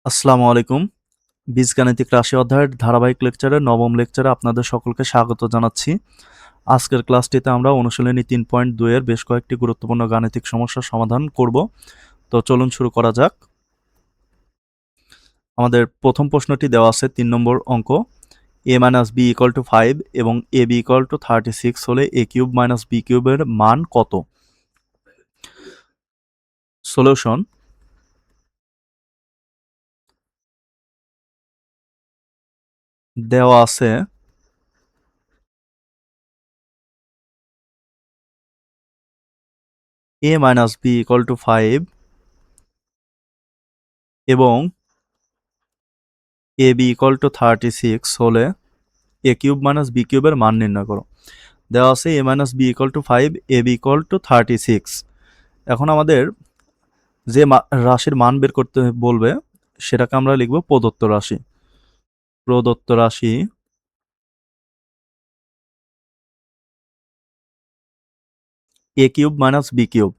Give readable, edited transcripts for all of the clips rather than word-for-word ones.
আসসালামু আলাইকুম। বীজগাণিতিক রাশি অধ্যায়ের ধারাবাহিক লেকচারের নবম লেকচারে আপনাদের সকলকে স্বাগত জানাচ্ছি। আজকের ক্লাসটিতে আমরা অনুশীলনী 3.2 এর বেশ কয়েকটি গুরুত্বপূর্ণ গাণিতিক সমস্যার সমাধান করব। তো চলুন শুরু করা যাক। আমাদের প্রথম প্রশ্নটি দেওয়া আছে 3 নম্বর অঙ্ক। a minus b equal to 5 এবং ab ইকুয়াল টু 36 হলে a কিউব মাইনাস b কিউবের মান কত? সলিউশন: দেওয়া আছে a minus b equal to 5 এবং ab ইকুয়াল টু 36 হলে a কিউব মাইনাস b কিউবের মান নির্ণয় করো। দেওয়া আছে a minus b equal to 5, ab equal two 36। এখন আমাদের যে রাশির মান বের করতে বলবে সেটাকে আমরা লিখব প্রদত্ত রাশি। প্রদত্ত রাশি a cube minus b cube.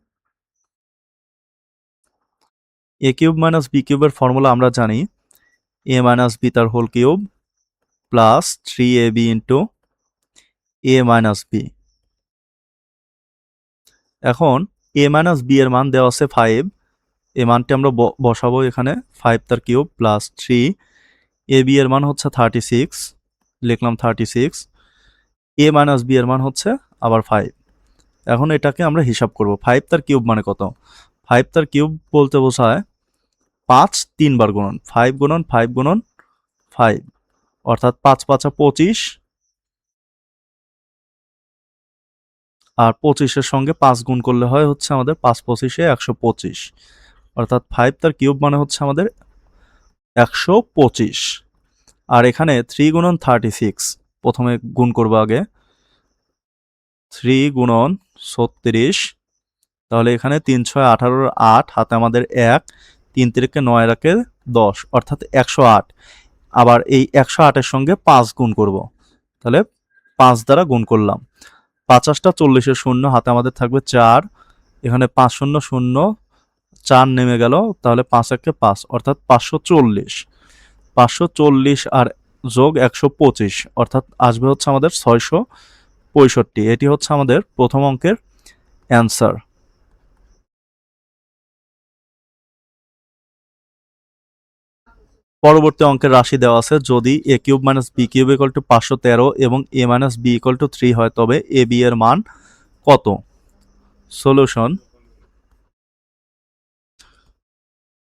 a cube minus b কিউবের ফর্মুলা আমরা জানি a মাইনাস b তার whole cube plus 3ab into a minus b। এখন a মাইনাস b এর মান দেওয়া আছে 5, এই মানটি আমরা বসাবো এখানে। 5 তার কিউব প্লাস 3, ab এর মান হচ্ছে 36, লিখলাম 36, a মাইনাস b এর মান হচ্ছে আবার 5। এখন এটাকে আমরা হিসাব করব। 5 তার কিউব মানে কত? 5 তার কিউব বলতে বোঝায় 5 3 বার গুণন, 5 গুণন 5 গুণন 5, অর্থাৎ 5 5 25, আর 25-এর সঙ্গে 5 গুণ করলে হয় হচ্ছে আমাদের 5 25-এ 125, অর্থাৎ 5 তার কিউব মানে হচ্ছে আমাদের 125। আর এখানে 3 গুণন 36, প্রথমে গুণ করব আগে। 3 গুণন 36, তাহলে এখানে 3 6 18, 8 হাতে আমাদের 1, 3 তিরিকে 9 রাখে 10, অর্থাৎ 108। আবার এই 108-এর সঙ্গে 5 গুণ করব, তাহলে 5 দ্বারা গুণ করলাম। 50টা 40-এর শূন্য, হাতে আমাদের থাকবে 4, এখানে 5 শূন্য 0, 4 নেমে গেল, তাহলে 5 একে 5, অর্থাৎ 540। 540 আর যোগ 125, অর্থাৎ আসবে হচ্ছে আমাদের 665। এটি হচ্ছে আমাদের প্রথম অঙ্কের অ্যান্সার। পরবর্তী অঙ্কের রাশি দেওয়া আছে, যদি a cube minus b cube equal two 513 এবং a minus b equal to 3 হয় তবে a b এর মান কত? সলিউশন: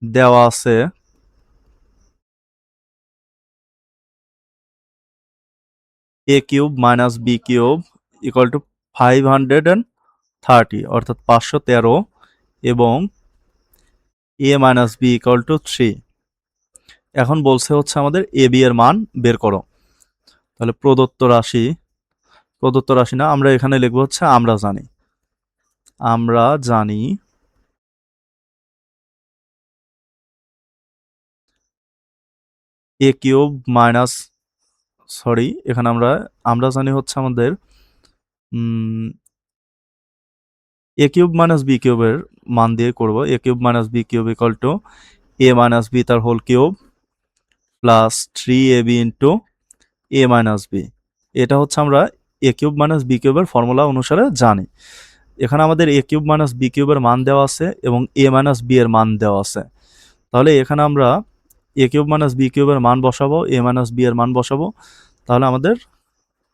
দেওয়া আছে a cube minus b cube equal two 530, অর্থাৎ 513, এবং a minus b equal to 3। এখন বলছে হচ্ছে আমাদের a b এর মান বের করো। তাহলে প্রদত্ত রাশি না, আমরা এখানে লিখবো হচ্ছে আমরা জানি a কিউব মাইনাস, সরি, এখানে আমরা জানি হচ্ছে আমাদের a কিউব মাইনাস b কিউবের মান দিয়ে করব। a cube minus b cube equal to a minus b তার whole cube plus 3ab into a minus b। এটা হচ্ছে আমরা a কিউব মাইনাস b কিউবের ফর্মুলা অনুসারে জানি। এখানে আমাদের a কিউব মাইনাস b কিউবের মান দেওয়া আছে এবং a মাইনাস b এর মান দেওয়া আছে। তাহলে এখানে আমরা a কিউব মাইনাস b কিউবের মান বসাবো, a মাইনাস b এর মান বসাবো, তাহলে আমাদের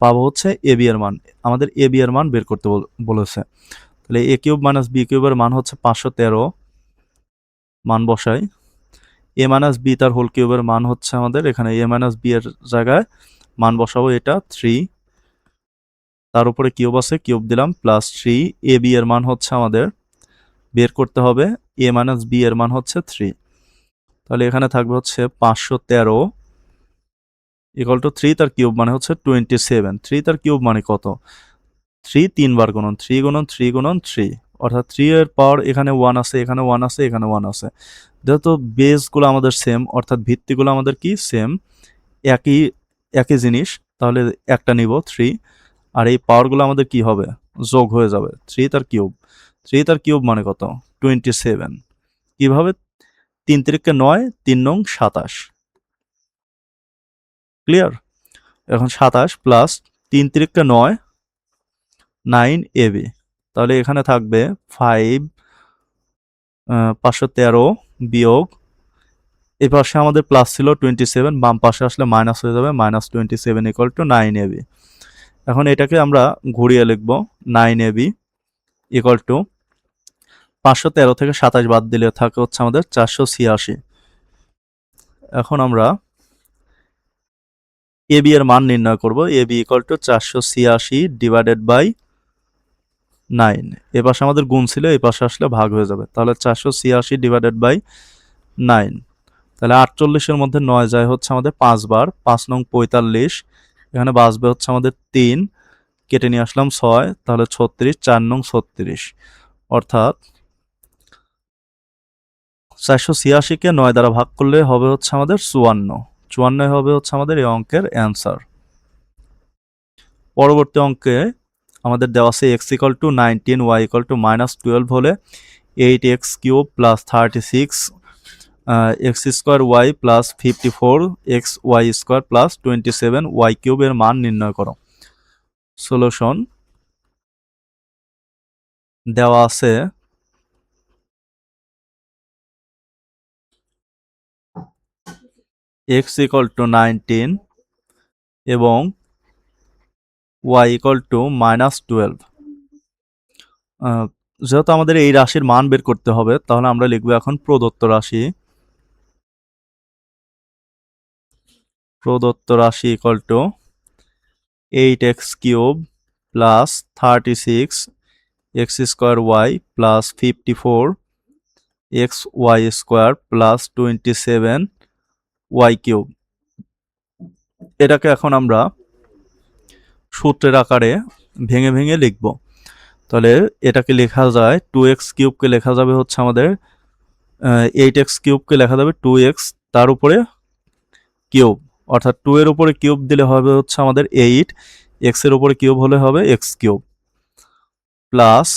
পাবো হচ্ছে a b এর মান। আমাদের a b এর মান বের করতে বলেছে। তাহলে a কিউব মাইনাস b কিউবের মান হচ্ছে 513, মান বসাই। a মাইনাস b তার হোল কিউবের মান হচ্ছে আমাদের, এখানে a মাইনাস b এর জায়গায় মান বসাবো এটা 3, তার উপরে কিউব আছে, কিউব দিলাম, প্লাস 3, a b এর মান হচ্ছে আমাদের বের করতে হবে, a মাইনাস b এর মান হচ্ছে 3। তাহলে এখানে থাকবে হচ্ছে 513 ইকুয়াল টু 3 তার কিউব মানে হচ্ছে 27। 3 তার কিউব মানে কত? 3 3 বার গুণন, 3 গুণন 3 গুণন 3, অর্থাৎ 3 এর পাওয়ার এখানে 1 আছে, এখানে 1 আছে, এখানে 1 আছে। যেহেতু বেসগুলো আমাদের সেম, অর্থাৎ ভিত্তিগুলো আমাদের কি সেম, একই একই জিনিস, তাহলে একটা নিব 3, আর এই পাওয়ারগুলো আমাদের কি হবে? যোগ হয়ে যাবে। 3 তার কিউব, 3 তার কিউব মানে কত? 27। কিভাবে? তিন তিরিকে 9, 3 নং 27। ক্লিয়ার? এখন 27 প্লাস 3 তিরিকে 9, 9ab। তাহলে এখানে থাকবে 5 513 বিয়োগ, এই পাশে আমাদের প্লাস ছিল 27, বাম পাশে আসলে মাইনাস হয়ে যাবে, -27 ইকুয়াল টু 9ab। এখন এটাকে আমরা ঘুরিয়ে লিখব, 9ab ইকুয়াল টু 513 থেকে 27 বাদ দিলে থাকে হচ্ছে আমাদের 486। এখন আমরা ab এর মান নির্ণয় করব। ab equal to 486 divided by 9। এ পাশে আমাদের গুণ ছিল, এই পাশে আসলে ভাগ হয়ে যাবে, তাহলে 486 ডিভাইডেড বাই 9। তাহলে 48-এর মধ্যে 9 যায় হচ্ছে আমাদের 5 বার, 5 নং 45, এখানে বাঁচবে হচ্ছে আমাদের 3, কেটে নিয়ে আসলাম 6, তাহলে 36, 4 নং 36, অর্থাৎ 486-কে 9 দ্বারা ভাগ করলে হবে হচ্ছে আমাদের 54। 54 হবে হচ্ছে আমাদের এই অঙ্কের অ্যান্সার। পরবর্তী অঙ্কে আমাদের দেওয়া আছে x equal to 19, y equal to -12 হলে 8x cube plus 36 x square y plus 54 x y square plus 27 y cube এর মান নির্ণয় করো। সলিউশন দেওয়া আছে x ইকুয়াল টু 19 এবং y ইকুয়াল টু -12। যেহেতু আমাদের এই রাশির মান বের করতে হবে, তাহলে আমরা লিখবো এখন প্রদত্ত রাশি। প্রদত্ত রাশি equal to 8x cube plus 36 x square y plus 54 x y square plus 27 y cube. এটাকে এখন আমরা সূত্রের আকারে ভেঙে ভেঙে লিখব। তাহলে এটাকে লেখা যায় 2x কিউবকে লেখা যাবে হচ্ছে আমাদের 8x কিউবকে লেখা যাবে 2x, তার উপরে কিউব, অর্থাৎ 2 এর উপরে কিউব দিলে হবে হচ্ছে আমাদের 8, x এর উপরে কিউব হলে হবে x কিউব, প্লাস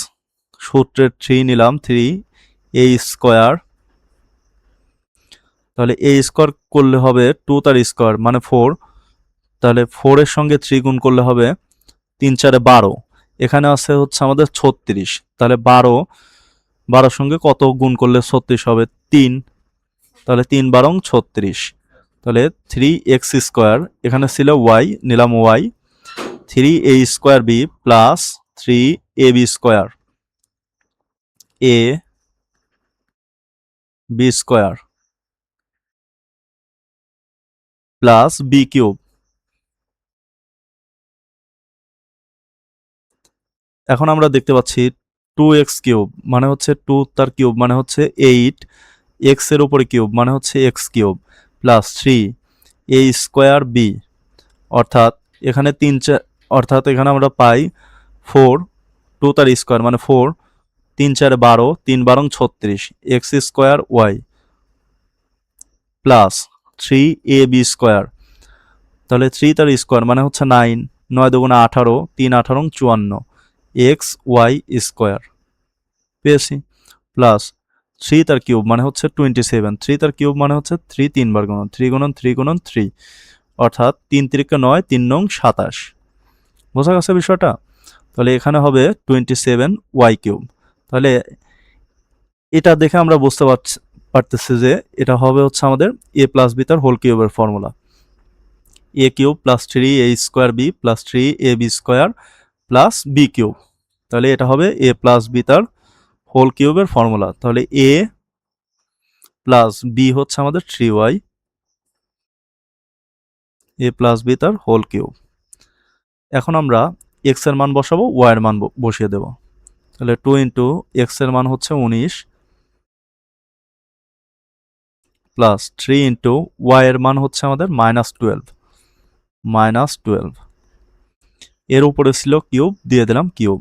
সূত্রের 3 নিলাম 3 a স্কোয়ার, তাহলে a স্কোয়ার করলে হবে 2 তার স্কোয়ার মানে 4, তাহলে 4 এর সঙ্গে 3 গুণ করলে হবে 3 4 12, এখানে আছে হচ্ছে আমাদের 36, তাহলে 12 সঙ্গে কত গুণ করলে 36 হবে 3, তাহলে 3 12 36, তাহলে 3x স্কোয়ার, এখানে ছিল y নিলাম y, 3a square b plus 3ab square a b square plus b cube. এখন আমরা দেখতে পাচ্ছি 2x কিউব মানে হচ্ছে 2 তার কিউব মানে হচ্ছে 8, x এর উপরে কিউব মানে হচ্ছে x cube plus 3 a square b, অর্থাৎ এখানে 3 অর্থাৎ এখানে আমরা পাই 4, 2 তার স্কোয়ার মানে 4, 3 4 12, 3 12 36 x square y plus 3ab square, তাহলে 3 তার স্কোয়ার মানে হচ্ছে 9, 9 দুগুণে 18, 3 18 54 x y স্কোয়ার পেয়েছি, প্লাস 3 তার কিউব মানে হচ্ছে 27, 3 তার কিউব মানে হচ্ছে 3 3 বার গুণন, 3 গুণন 3 গুণন 3, অর্থাৎ 3 তিরিকে 9, 3 নং 27। বোঝা গেছে বিষয়টা? তাহলে এখানে হবে 27 y কিউব। তাহলে এটা দেখে আমরা বুঝতে পারতেছি যে এটা হবে হচ্ছে আমাদের a প্লাস b তার হোল কিউবের formula, a cube plus 3a square b plus 3ab square plus b cube. তাহলে এটা হবে a প্লাস b তার হোল কিউবের ফর্মুলা। তাহলে a প্লাস b হচ্ছে আমাদের 3y, a প্লাস b তার হোল কিউব। এখন আমরা x এর মান বসাবো, y এর মান বসিয়ে দেব। তাহলে 2 ইন্টু x এর মান হচ্ছে 19 প্লাস 3 ইন্টু y এর মান হচ্ছে আমাদের -12, এর উপরে ছিল কিউব, দিয়ে দিলাম কিউব।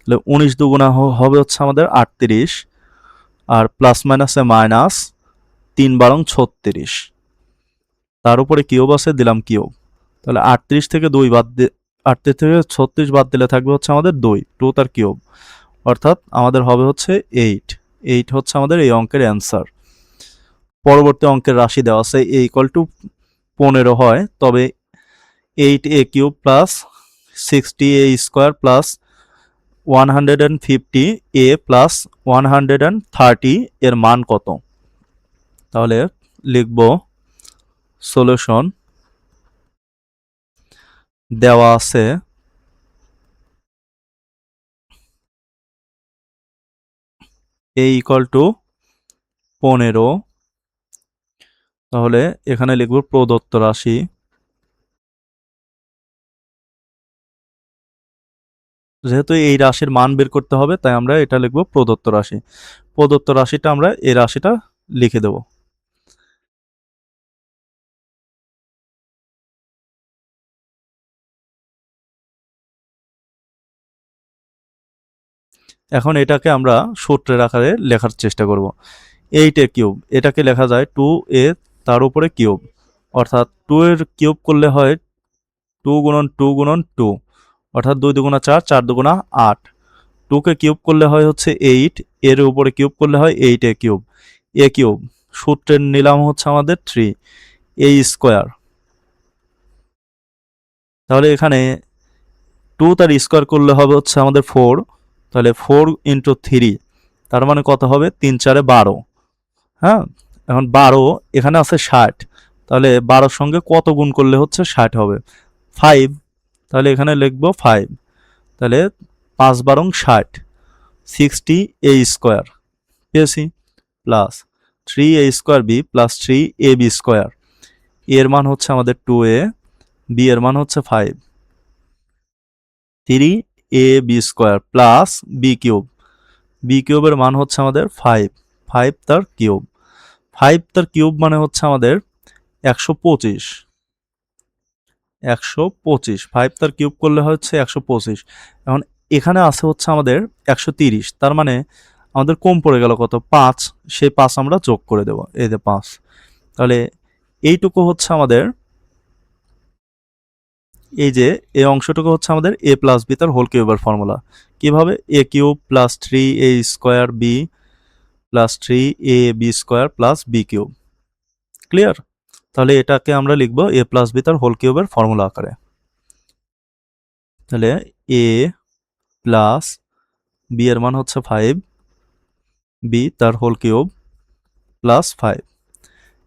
তাহলে 19 দুগুণা হবে হচ্ছে আমাদের 38, আর প্লাস মাইনাসে মাইনাস 3 12 36, তার উপরে কিউব আছে দিলাম কিউব। তাহলে 38 থেকে 2 বাদ 38 থেকে 36 বাদ দিলে থাকবে হচ্ছে আমাদের 2 তার কিউব, অর্থাৎ আমাদের হবে হচ্ছে 8 হচ্ছে আমাদের এই অঙ্কের অ্যান্সার। পরবর্তী অঙ্কের রাশি দেওয়া আছে a ইকুয়াল টু 15 হয়, তবে 8a cube plus 60a square plus 150a plus 130 এর মান কত? তাহলে লিখব সলিউশন দেওয়া আছে a ইকুয়াল টু 15, তাহলে এখানে লিখব প্রদত্ত রাশি যেহেতু এই রাশির মান বের করতে হবে তাই আমরা এটা লিখব প্রদত্ত রাশি। প্রদত্ত রাশিটা আমরা এই রাশিটা লিখে দেব। এখন এটাকে আমরা সূত্রের আকারে লেখার চেষ্টা করব। 8a কিউব এটাকে লেখা যায় 2a তার উপরে কিউব, অর্থাৎ 2 এর কিউব করলে হয় 2 গুণন 2 গুণন 2, অর্থাৎ 2 দুগুণা 4, 4 দুগুণা 8। 2 কে কিউব করলে হয় হচ্ছে 8, এর উপরে কিউব করলে হয় 8a কিউব। a কিউব সূত্রের নিলাম হচ্ছে আমাদের 3, a স্কোয়ার। তাহলে এখানে 2 তার স্কোয়ার করলে হবে হচ্ছে আমাদের 4, তাহলে 4 ইন্টু 3, তার মানে কত হবে? 3 4 12। হ্যাঁ, এখন 12 এখানে আছে 60, তাহলে 12 সঙ্গে কত গুণ করলে হচ্ছে 60 হবে? 5, তাহলে এখানে লিখবো 5, তাহলে 5 বারং 60, 60a স্কোয়ার পেয়েছি plus 3a square b plus 3ab square. এর মান হচ্ছে আমাদের 2a, বি এর মান হচ্ছে 5, 3ab square plus b cube. B কিউবের মান হচ্ছে আমাদের 5, 5 তার কিউব। 5 তার কিউব মানে হচ্ছে আমাদের 125, 125, 5 তার কিউব করলে হচ্ছে 125। এখন এখানে আছে হচ্ছে আমাদের 130, তার মানে আমাদের কম পড়ে গেল কত? 5, সেই 5 আমরা যোগ করে দেব, এই যে 5। তাহলে এইটুকু হচ্ছে আমাদের, এই যে এই অংশটুকু হচ্ছে আমাদের a প্লাস বি তার হোল কিউবের ফর্মুলা। কিভাবে? a cube plus 3a square b plus 3ab square plus b cube. Clear? তাহলে এটাকে আমরা লিখব a প্লাস বি তার হোল কিউবের ফর্মুলা আকারে। তাহলে a প্লাস বি এর মান হচ্ছে 5, বি তার হোল কিউব প্লাস 5।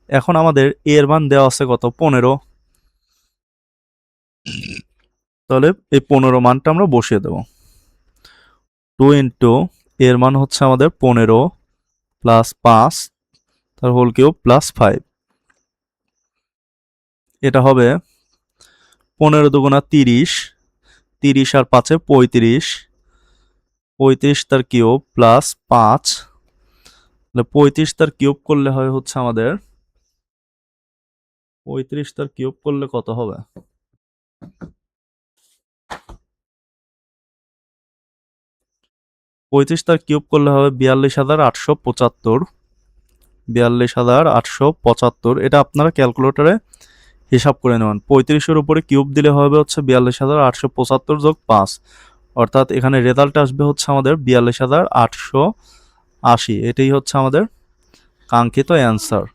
এখন আমাদের a এর মান দেওয়া আছে কত? 15, তাহলে এই 15 মানটা আমরা বসিয়ে দেব। 2 ইন্টু এর মান হচ্ছে আমাদের 15 প্লাস 5 তার হোল কিউব প্লাস 5, এটা হবে 15 দুগুণা 30, 30 আর 5 35, 35 তার কিউব প্লাস 5, তাহলে 35 তার কিউব করলে হয় হচ্ছে আমাদের 35 তার কিউব করলে কত হবে? 35 তার কিউব করলে হবে 42,875, 42,875। এটা আপনারা ক্যালকুলেটরে হিসাব করে নেবেন। 35-এর উপরে কিউব দিলে হবে হচ্ছে 42,875 যোগ 5, অর্থাৎ এখানে রেজাল্ট আসবে হচ্ছে আমাদের 42,880। এটাই হচ্ছে আমাদের কাঙ্ক্ষিত অ্যান্সার।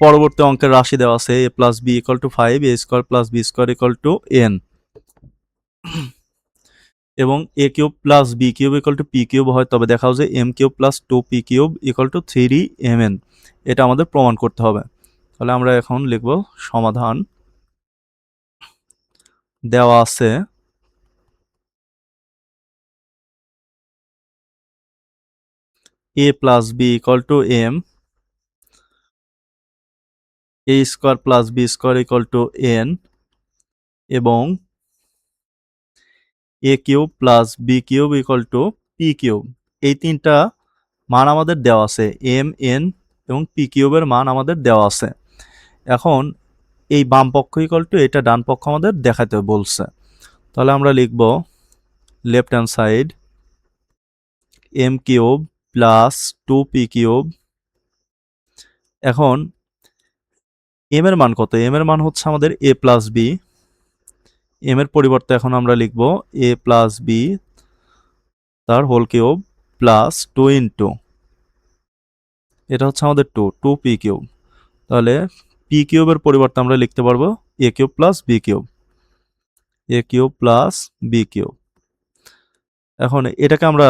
পরবর্তী অঙ্কের রাশি দেওয়া আছে a plus b equal to 5, a square plus b square equal to n, এবং a cube plus b cube equal to p cube হয়, তবে দেখাও যে m কিউব প্লাস 2p cube equal to 3mn। এটা আমাদের প্রমাণ করতে হবে। তাহলে আমরা এখন লিখব সমাধান দেওয়া আছে a plus b equal to m, a square plus b square equal to n, এবং a cube plus b cube equal to p cube. এই তিনটা মান আমাদের দেওয়া আছে, m n এবং পি কিউবের মান আমাদের দেওয়া আছে। এখন এই বাম পক্ষ ইকুয়াল টু এটা ডান পক্ষ আমাদের দেখাতে বলছে। তাহলে আমরা লিখব left hand side m cube প্লাস 2p কিউব। এখন m এর মান কত? m এর মান হচ্ছে আমাদের a প্লাস বি, m এর পরিবর্তে এখন আমরা লিখব a প্লাস বি তার হোল কিউব প্লাস 2 ইন্টু এটা হচ্ছে আমাদের 2 পি কিউব। তাহলে পি কিউবের পরিবর্তে আমরা লিখতে পারবো a cube plus b cube, a cube plus b cube. এখন এটাকে আমরা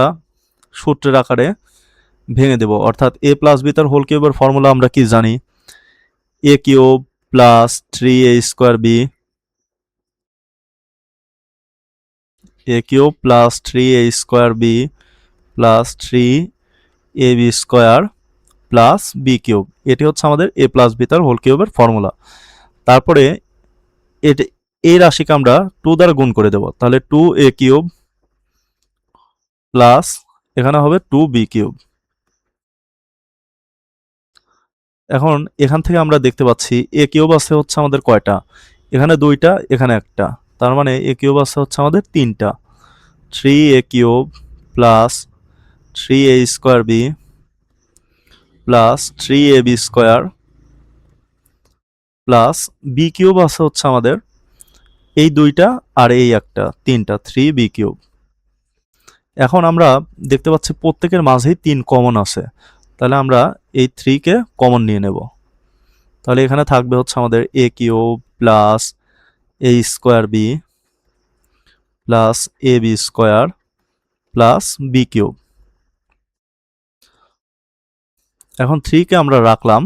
সূত্রের আকারে ভেঙে দেব, অর্থাৎ এ প্লাস বি তার হোল কিউবের ফর্মুলা আমরা কি জানি, a cube plus 3a square b, a cube plus 3a square b plus 3ab square plus b cube. এটি হচ্ছে আমাদের এ প্লাস বি তার হোল কিউবের ফর্মুলা। তারপরে এই রাশিকে আমরা 2 দ্বারা গুণ করে দেব, তাহলে 2a কিউব প্লাস এখানে হবে 2b কিউব। এখন এখান থেকে আমরা দেখতে পাচ্ছি এ কিউব আছে হচ্ছে আমাদের কয়টা, এখানে 2টা, এখানে একটা, তার মানে এ কিউব আছে হচ্ছে আমাদের 3টা। 3a cube plus 3a square b plus 3ab square plus b cube আছে হচ্ছে আমাদের এই 2টা আর এই একটা, 3টা, 3b কিউব। এখন আমরা দেখতে পাচ্ছি প্রত্যেকের মাঝেই 3 কমন আছে, তাহলে আমরা এই 3 কে কমন নিয়ে নেব। তাহলে এখানে থাকবে হচ্ছে আমাদের a cube plus a square b plus a b square plus b cube. এখন 3 কে আমরা রাখলাম,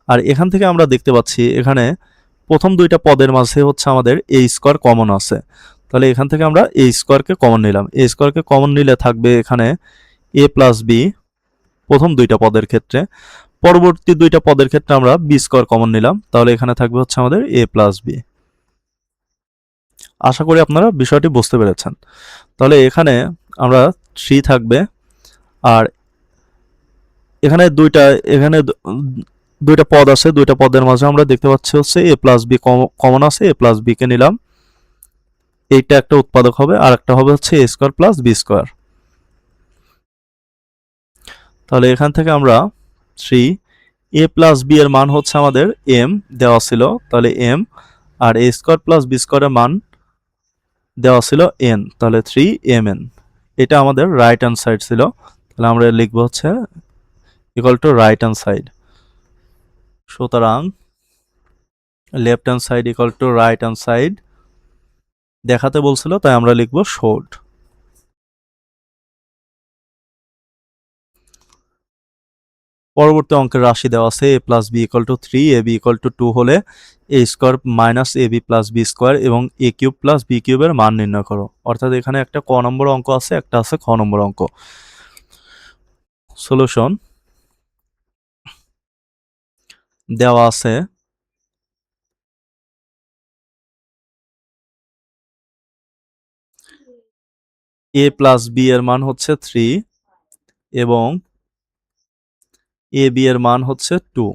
আর এখান থেকে আমরা দেখতে পাচ্ছি এখানে প্রথম 2টা পদের মাঝে হচ্ছে আমাদের এ স্কোয়ার কমন আছে, তাহলে এখান থেকে আমরা এ স্কোয়ারকে কমন নিলাম। এ স্কোয়ারকে কমন নিলে থাকবে এখানে এ প্লাস বি প্রথম 2টা পদের ক্ষেত্রে, পরবর্তী 2টা পদের ক্ষেত্রে আমরা বি স্কোয়ার কমন নিলাম, তাহলে এখানে থাকবে হচ্ছে আমাদের এ প্লাস বি। আশা করি আপনারা বিষয়টি বুঝতে পেরেছেন। তাহলে এখানে আমরা 3 থাকবে, আর এখানে দুইটা পদ আছে, 2টা পদের মাঝে আমরা দেখতে পাচ্ছি হচ্ছে এ প্লাস বি কমন আছে, এ প্লাস বি কে নিলাম, এইটা একটা উৎপাদক হবে, আর একটা হবে হচ্ছে এ স্কোয়ার প্লাস বি স্কোয়ার। তাহলে এখান থেকে আমরা 3 এ প্লাস বি এর মান হচ্ছে আমাদের এম দেওয়া ছিল, তাহলে এম, আর এ স্কোয়ার প্লাস বি স্কোয়ারের মান দেওয়া ছিল এন, তাহলে 3mn। এটা আমাদের রাইট হ্যান্ড সাইড ছিল, তাহলে আমরা লিখবো হচ্ছে equal to right hand side. সুতরাং left hand side equal to right hand side দেখাতে বলছিল, তাই আমরা লিখবো শোড। পরবর্তী অঙ্কের রাশি দেওয়া আছে a plus b equal to 3, a b equal to 2 হলে a square minus a b plus b square এবং এ কিউব প্লাস বি কিউবের মান নির্ণয় করো। অর্থাৎ এখানে একটা ক নম্বর অঙ্ক আছে, একটা আছে খ নম্বর অঙ্ক। সলিউশন দেওয়া আছে এ প্লাস বি এর মান হচ্ছে 3 এবং এ বি এর মান হচ্ছে 2,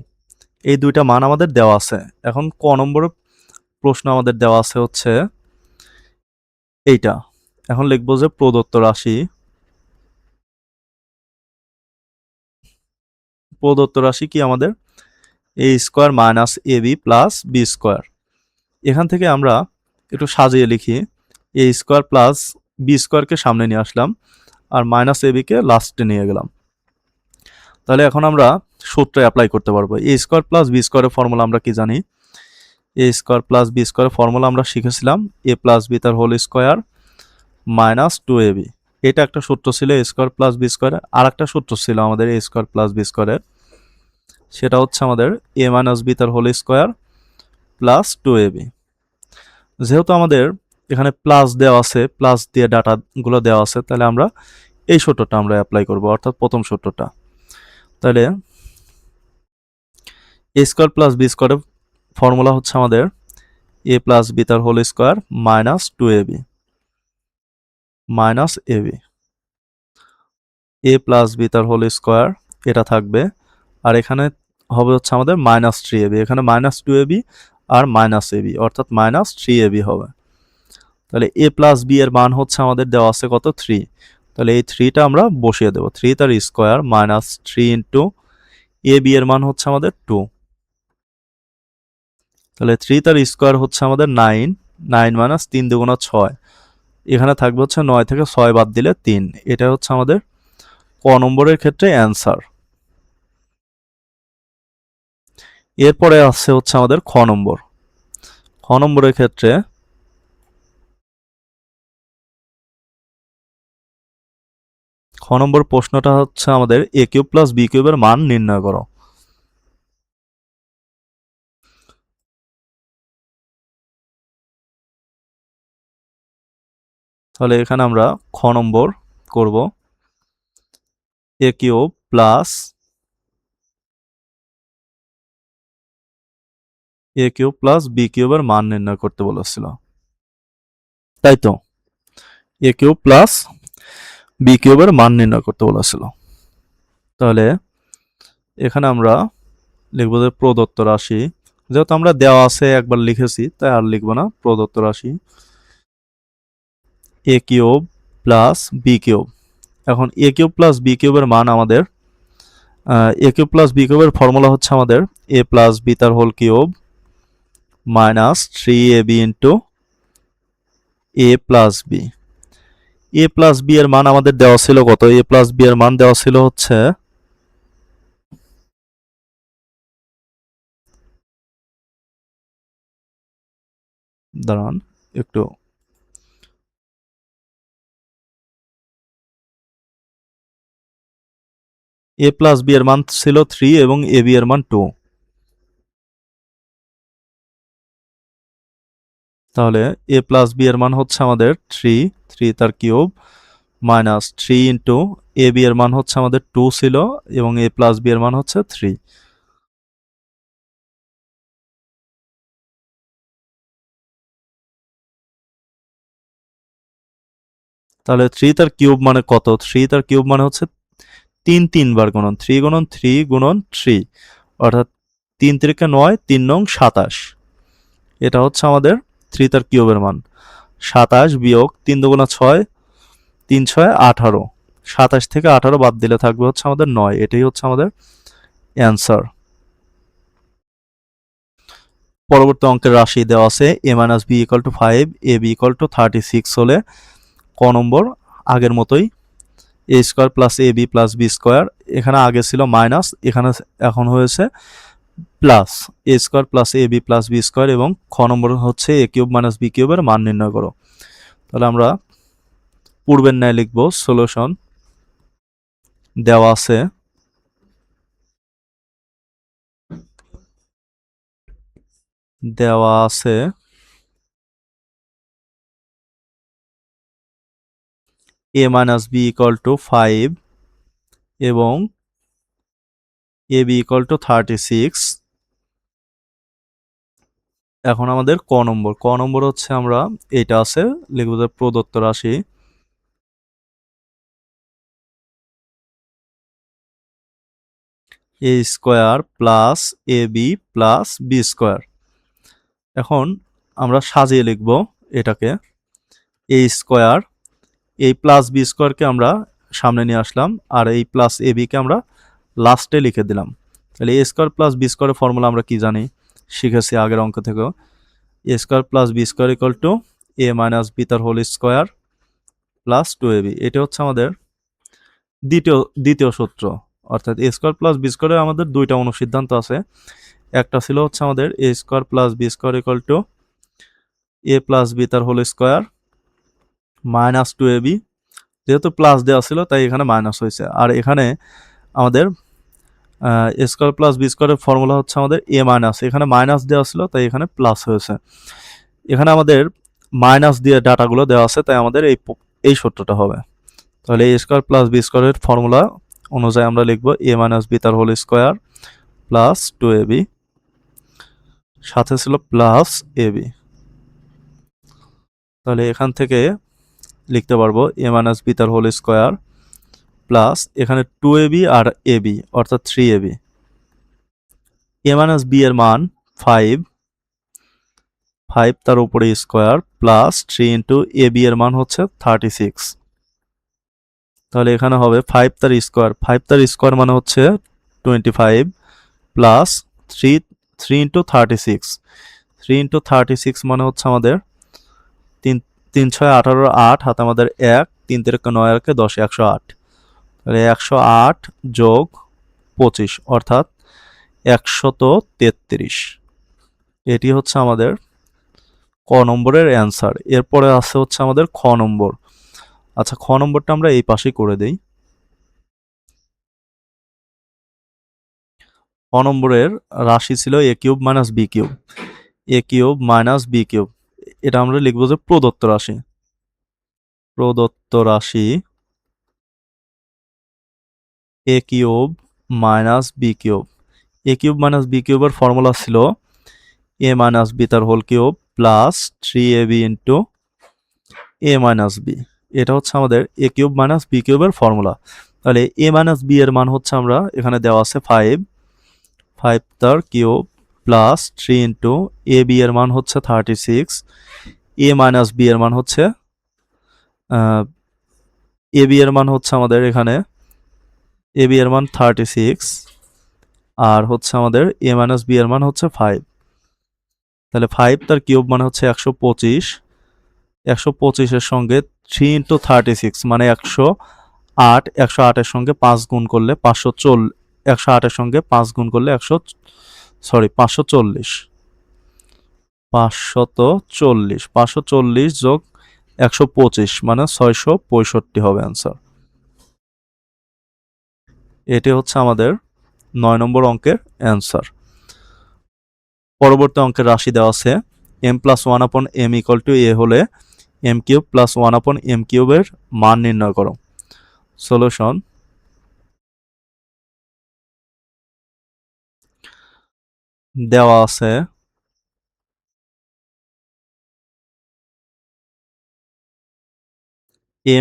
এই 2টা মান আমাদের দেওয়া আছে। এখন ক নম্বর প্রশ্ন আমাদের দেওয়া আছে হচ্ছে এইটা। এখন লিখবো যে প্রদত্ত রাশি কি আমাদের a square minus a b plus b square. এখান থেকে আমরা একটু সাজিয়ে লিখি, এ স্কোয়ার প্লাস বি স্কোয়ারকে সামনে নিয়ে আসলাম, আর মাইনাস এ বিকে লাস্টে নিয়ে গেলাম। তাহলে এখন আমরা সূত্রে অ্যাপ্লাই করতে পারবো। এ স্কোয়ার প্লাস বি স্কোয়ারের ফর্মুলা আমরা কি জানি, এ স্কোয়ার প্লাস বি স্কোয়ারের ফর্মুলা আমরা শিখেছিলাম এ প্লাস বি তার হোল স্কোয়ার মাইনাস 2ab। এটা একটা সূত্র ছিল এ স্কোয়ার প্লাস বি স্কোয়ারের। আর একটা সূত্র ছিল আমাদের এ স্কোয়ার প্লাস বি স্কোয়ারের, সেটা হচ্ছে আমাদের এ মাইনাস বি তার হোল স্কোয়ার প্লাস 2ab। যেহেতু আমাদের এখানে প্লাস দেওয়া আছে, প্লাস দিয়ে ডাটাগুলো দেওয়া আছে, তাহলে আমরা এই সূত্রটা আমরা অ্যাপ্লাই করব, অর্থাৎ প্রথম সূত্রটা। তাহলে এ স্কোয়ার প্লাস বি স্কোয়ারের ফর্মুলা হচ্ছে আমাদের এ প্লাস বি তার whole square minus 2ab minus a b, a plus b তার হোল স্কোয়ার এটা থাকবে, আর এখানে হবে হচ্ছে আমাদের মাইনাস 3ab, এখানে মাইনাস 2ab আর মাইনাস এবি, অর্থাৎ মাইনাস 3ab হবে। তাহলে এ প্লাস বি এর মান হচ্ছে আমাদের দেওয়া আছে কত, 3, তাহলে এই 3টা আমরা বসিয়ে দেবো, 3 তার square minus 3 into A B এর মান হচ্ছে আমাদের 2, তাহলে 3 তার স্কোয়ার হচ্ছে আমাদের 9, 9 মাইনাস 3 দুগুণা 6, এখানে থাকবে হচ্ছে 9 থেকে 6 বাদ দিলে 3। এটা হচ্ছে আমাদের ক নম্বরের ক্ষেত্রে অ্যান্সার। এরপরে আসছে হচ্ছে আমাদের খ নম্বর। খ নম্বরের ক্ষেত্রে খ নম্বর প্রশ্নটা হচ্ছে আমাদের এ কিউব প্লাস বি কিউবের মান নির্ণয় করো। তাহলে এখানে আমরা খ নম্বর করব এ কিউব প্লাস বি কিউবের মান নির্ণয় করতে বলেছিল, তাই তো? এ কিউব প্লাস বি কিউবের মান নির্ণয় করতে বলেছিল। তাহলে এখানে আমরা লিখব যে প্রদত্ত রাশি, যেহেতু আমরা দেওয়া আছে একবার লিখেছি তাই আর লিখব না, প্রদত্ত রাশি a cube plus b cube. এখন এ কিউব প্লাস বি কিউবের মান আমাদের এ কিউব প্লাস বি কিউবের ফর্মুলা হচ্ছে আমাদের এ প্লাস বি তার whole cube minus 3ab into a plus b. A plus b এর মান আমাদের দেওয়া ছিল কত? এ প্লাস বি এর মান দেওয়া ছিল হচ্ছে, দাঁড়ান একটু, এ প্লাস বি এর মান ছিল 3 এবং এ বি এর মান 2। তাহলে এ প্লাস বি এর মান হচ্ছে আমাদের 3 তার cube minus 3 into A B এর মান হচ্ছে আমাদের 2 ছিল এবং এ প্লাস বি এর মান হচ্ছে 3। তাহলে 3 তার কিউব মানে কত? 3 তার কিউব মানে হচ্ছে 3 বার গুণন, 3 গুণন 3 গুণন 3, অর্থাৎ 3 3 9, 3 নং 27। এটা হচ্ছে আমাদের 3 তার কিউবের মান। 27 বিয়োগ 3 দুগুণা 6, 3 6 18, 27 থেকে 18 বাদ দিলে থাকবে হচ্ছে আমাদের 9। এটাই হচ্ছে আমাদের অ্যান্সার। পরবর্তী অঙ্কের রাশি দেওয়া আছে a minus b equal to 5, a b equal to 36 হলে ক নম্বর আগের মতোই a square plus a b plus b square, এখানে আগে ছিল মাইনাস, এখানে এখন হয়েছে plus a square plus a b plus b square, এবং খ নম্বর হচ্ছে এ কিউব মাইনাস বি কিউবের মান নির্ণয় করো। তাহলে আমরা পূর্বের ন্যায় লিখব সলিউশন। দেওয়া আছে a minus b equal to 5 এবং এ বি ইকাল টু 36। এখন আমাদের ক নম্বর হচ্ছে আমরা এটা আছে লিখব যে প্রদত্ত রাশি এ square plus a b plus b square. এখন আমরা সাজিয়ে লিখব এটাকে এ স্কোয়ার, এই প্লাস বি স্কোয়ারকে আমরা সামনে নিয়ে আসলাম আর এই প্লাস এ বিকে আমরা লাস্টে লিখে দিলাম। তাহলে এ স্কোয়ার প্লাস বি স্কোয়ারের ফর্মুলা আমরা কি জানি, শিখেছি আগের অঙ্ক থেকেও। A square plus b square equal to a minus b তার হোল স্কোয়ার প্লাস 2ab। এটা হচ্ছে আমাদের দ্বিতীয় সূত্র, অর্থাৎ এ স্কোয়ার প্লাস বি স্কোয়ারে আমাদের দুইটা অনুসিদ্ধান্ত আছে। একটা ছিল হচ্ছে আমাদের a square plus b square equal to a plus b তার হোল স্কোয়ার মাইনাস 2ab, যেহেতু প্লাস দেওয়া ছিল তাই এখানে মাইনাস হয়েছে। আর এখানে আমাদের এ স্কোয়ার প্লাস বি স্কোয়ারের ফর্মুলা হচ্ছে আমাদের এ মাইনাস, এখানে মাইনাস দেওয়া ছিল তাই এখানে প্লাস হয়েছে। এখানে আমাদের মাইনাস দিয়ে ডাটাগুলো দেওয়া আছে তাই আমাদের এই সূত্রটা হবে। তাহলে এ স্কোয়ার প্লাস বি স্কোয়ারের ফর্মুলা অনুযায়ী আমরা লিখব এ মাইনাস বি তার হোল স্কোয়ার প্লাস 2ab, সাথে ছিল প্লাস এবি। তাহলে এখান থেকে লিখতে পারবো এ মাইনাস বি তার হোল স্কোয়ার প্লাস এখানে 2ab আর এবি অর্থাৎ 3ab। এ মাইনাস বি এর মান 5, তার উপরে স্কোয়ার প্লাস 3 ইন্টু এবি এর মান হচ্ছে 36। তাহলে এখানে হবে 5 তার স্কোয়ার মানে হচ্ছে 25 প্লাস 3 ইন্টু 36, 3 ইন্টু 36 মানে হচ্ছে আমাদের 3 6 18, 8 হাতে আমাদের 1, 3 3 9 আর 10, 108। তাহলে 108 যোগ 25 অর্থাৎ 133। এটি হচ্ছে আমাদের ক নম্বরের অ্যান্সার। এরপরে আছে হচ্ছে আমাদের খ নম্বর। আচ্ছা, খ নম্বরটা আমরা এই পাশেই করে দেই। খ নম্বরের রাশি ছিল a cube minus b cube. A cube minus b cube, এটা আমরা লিখবো যে প্রদত্ত রাশি। প্রদত্ত রাশি a cube minus b cube. A cube minus b কিউবের ফর্মুলা ছিল এ মাইনাস বি তার whole cube plus 3ab into a minus b. এটা হচ্ছে আমাদের এ কিউব মাইনাস বি কিউবের ফর্মুলা। তাহলে এ মাইনাস বি এর মান হচ্ছে আমরা এখানে দেওয়া আছে 5 তার cube plus 3 into A B এর মান হচ্ছে 36, এ মাইনাস বি এর মান হচ্ছে এ বি এর মান হচ্ছে আমাদের এখানে এ বি এর মান 36 আর হচ্ছে আমাদের এ মাইনাস বি এর মান হচ্ছে 5। তাহলে 5 তার কিউব মানে হচ্ছে 125, 125-এর সঙ্গে 3 ইন্টু 36 মানে 108, 108-এর সঙ্গে 5 গুণ করলে 540, 108-এর সঙ্গে 5 গুণ করলে 540, 540 যোগ 125 মানে 665 হবে অ্যান্সার। এটি হচ্ছে আমাদের 9 নম্বর অঙ্কের অ্যান্সার। পরবর্তী অঙ্কের রাশি দেওয়া আছে m প্লাস 1 আপন m ইকুয়াল টু a হলে m কিউব প্লাস 1 আপন m কিউবের মান নির্ণয় করো। সলিউশন, দেওয়া আছে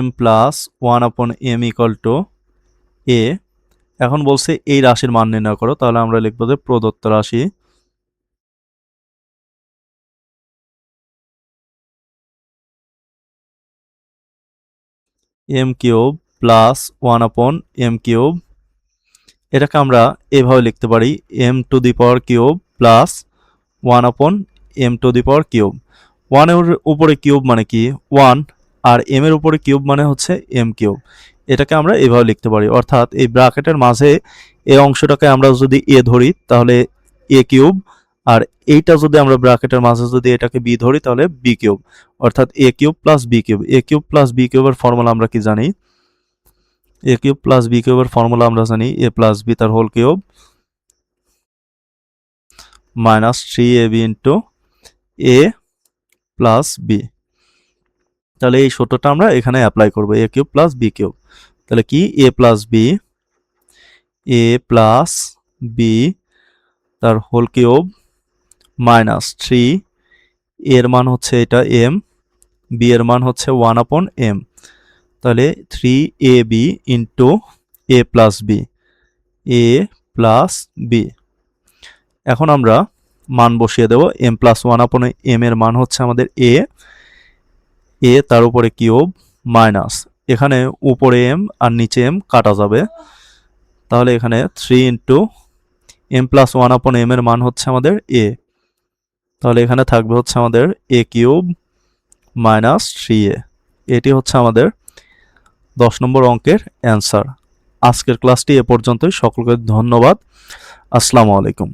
m প্লাস 1 আপন m ইকুয়াল টু a। এখন বলছে এই রাশির মান নির্ণয় করো, তাহলে আমরা লিখবো যে প্রদত্ত রাশি m কিউব প্লাস 1 আপন m কিউব, এটাকে আমরা এভাবে লিখতে পারি m to the power cube plus 1 আপন m to the power cube. 1 এর উপরে কিউব মানে কি 1, আর m এর উপরে কিউব মানে হচ্ছে m কিউব। এটাকে আমরা এভাবে লিখতে পারি, অর্থাৎ এই ব্র্যাকেটের মাঝে এই অংশটাকে আমরা যদি a ধরি তাহলে a কিউব, আর এইটা যদি আমরা ব্র্যাকেটের মাঝে যদি এটাকে b ধরি তাহলে b কিউব, অর্থাৎ a cube plus b cube. a cube plus b কিউবের ফর্মুলা আমরা কি জানি? a কিউব প্লাস b কিউবের ফর্মুলা আমরা জানি a প্লাস b তার whole cube minus 3ab into a plus b। তাহলে এই সূত্রটা আমরা এখানে অ্যাপ্লাই করব, a cube plus b cube. তাহলে কি a প্লাস b তার হোল কিউব মাইনাস 3, এর মান হচ্ছে এটা m, b এর মান হচ্ছে 1 আপন m। তাহলে 3ab into a plus b। এখন আমরা মান বসিয়ে দেব। m প্লাস 1 আপন m এর মান হচ্ছে আমাদের a তার উপরে কিউব মাইনাস, এখানে উপরে m আর নিচে m কাটা যাবে, তাহলে এখানে 3 ইন্টু m প্লাস 1 আপন m এর মান হচ্ছে আমাদের a, তাহলে এখানে থাকবে হচ্ছে আমাদের a কিউব মাইনাস 3a। এটি হচ্ছে আমাদের 10 নম্বর অঙ্কের অ্যান্সার। আজকের ক্লাসটি এ পর্যন্তই। সকলকে ধন্যবাদ। আসসালামু আলাইকুম।